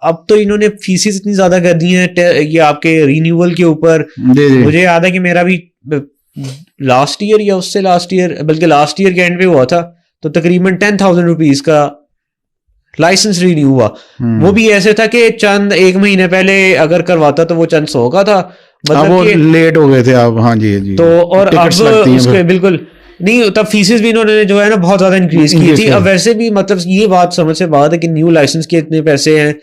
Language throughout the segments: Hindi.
अब तो इन्होंने फीसेस इतनी ज्यादा कर दी हैं ये आपके रिन्यूअल के ऊपर। मुझे याद है कि मेरा भी लास्ट ईयर या उससे लास्ट ईयर, बल्कि लास्ट ईयर के एंड पे हुआ था, तो तकरीबन 10,000 रुपीज का लाइसेंस रिन्यू हुआ। वो भी ऐसे था कि चंद एक महीने पहले अगर करवाता तो वो चंद 100 का था, मतलब वो लेट हो गए थे आप। हाँ जी तो और अब उसके बिल्कुल नहीं, तब फीसेस भी इन्होंने जो है ना बहुत ज्यादा इंक्रीज की थी। अब वैसे भी मतलब ये बात समझ से बात है कि न्यू लाइसेंस के इतने पैसे हैं,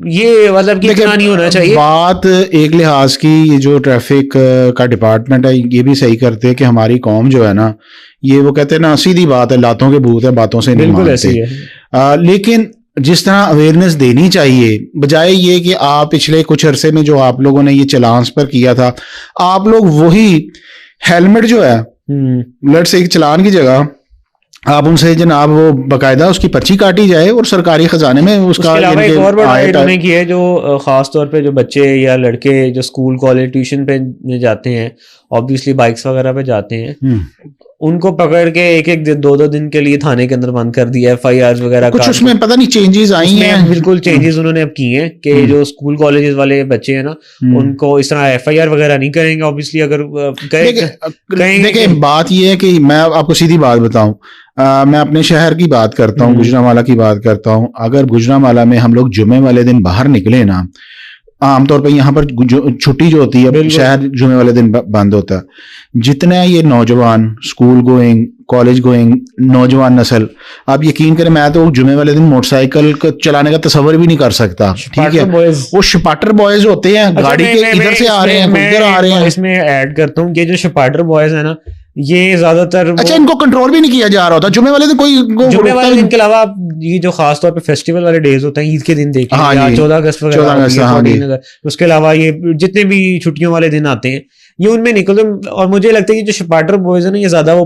ये मतलब कि इतना नहीं होना चाहिए। बात एक लिहाज की, ये जो ट्रैफिक का डिपार्टमेंट है ये भी सही करते हैं कि हमारी कौम जो है ना, ये वो कहते हैं ना, सीधी बात है, लातों के भूत है, बातों से नहीं मानते। ऐसी है। लेकिन जिस तरह अवेयरनेस देनी चाहिए, बजाय ये कि आप पिछले कुछ अरसे में जो आप लोगों ने ये चलान्स पर किया था, आप लोग वही हेलमेट जो है, लेट्स से एक चलान की जगह आप उनसे जनाब वो बकायदा उसकी पर्ची काटी जाए और सरकारी खजाने में उसका एक और बड़ा इन्होंने किया है, जो खास तौर पे जो बच्चे या लड़के जो स्कूल कॉलेज ट्यूशन पे जाते हैं, ऑब्वियसली बाइक्स वगैरह पे जाते हैं, उनको पकड़ के एक दो दिन के लिए थाने के अंदर बंद कर दिया, FIR वगैरह कुछ उसमें पता नहीं चेंजेस आई हैं। बिल्कुल चेंजेस उन्होंने अब किए हैं कि जो स्कूल कॉलेजेस वाले बच्चे हैं ना, उनको इस तरह FIR वगैरह नहीं करेंगे। ऑब्वियसली अगर देखिए बात ये है कि मैं आपको सीधी बात बताऊं, मैं अपने शहर की बात करता हूँ, गुजरांवाला की बात करता हूँ। अगर गुजरांवाला में हम लोग जुमे वाले दिन बाहर निकले ना, आमतौर पर यहाँ पर छुट्टी जो होती है, शहर जुमे वाले दिन बंद होता है। जितने ये नौजवान स्कूल गोइंग, कॉलेज गोइंग नौजवान नस्ल, आप यकीन करें, मैं तो जुमे वाले दिन मोटरसाइकिल चलाने का तस्वर भी नहीं कर सकता। ठीक है, वो शपाटर बॉयज होते हैं, गाड़ी के इधर से आ रहे हैं, उधर आ रहे हैं। इसमें ऐड करता हूँ, ये जो शपाटर बॉयज है ना, ये ज्यादातर अच्छा इनको कंट्रोल भी नहीं किया जा रहा होता जुमे वाले दिन। जुमे वाले दिन के अलावा ये जो खास तौर पे फेस्टिवल वाले डेज होते हैं, ईद के दिन देखिए, 14 अगस्त वगैरह, उसके अलावा ये जितने भी छुट्टियों वाले दिन आते हैं, ये उनमें निकलते। और मुझे लगता है कि जो शपाटर बॉयज है ना, ये ज्यादा वो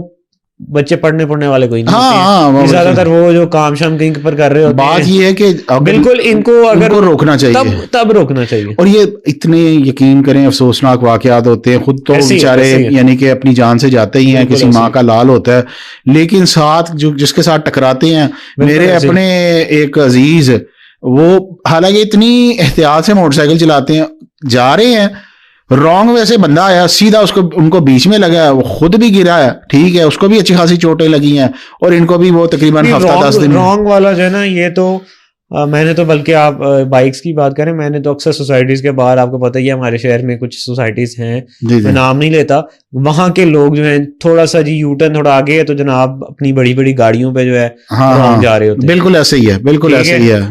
बच्चे पढ़ने वाले कोई नहीं होते हैं, ज्यादातर वो जो काम शाम कहीं पर कर रहे होते हैं। बात ये है कि बिल्कुल इनको अगर रोकना चाहिए, तब रोकना चाहिए। और ये इतने यकीन करें अफसोसनाक वाकयात होते हैं, खुद तो बेचारे यानी कि अपनी जान से जाते ही हैं, किसी माँ का लाल होता है, लेकिन साथ जो जिसके साथ टकराते हैं, मेरे अपने एक अजीज, वो हालांकि इतनी एहतियात से मोटरसाइकिल चलाते हैं, जा रहे हैं, रॉन्ग वैसे बंदा आया, सीधा उसको उनको बीच में लगा है, वो खुद भी गिरा है, ठीक है, उसको भी अच्छी खासी चोटें लगी हैं, और इनको भी वो तकरीबन हफ्ता 10 दिन। रॉन्ग वाला जो है ना, ये तो मैंने तो, बल्कि आप बाइक्स की बात करें, मैंने तो अक्सर सोसाइटीज के बाहर, आपको पता ही है हमारे शहर में कुछ सोसाइटीज हैं, मैं नाम नहीं लेता, वहां के लोग जो हैं थोड़ा सा जी यू-टर्न थोड़ा आगे है तो जनाब अपनी बड़ी बड़ी गाड़ियों पे जो है जा रहे होते हैं। बिल्कुल ऐसे ही है, बिल्कुल ऐसे ही है।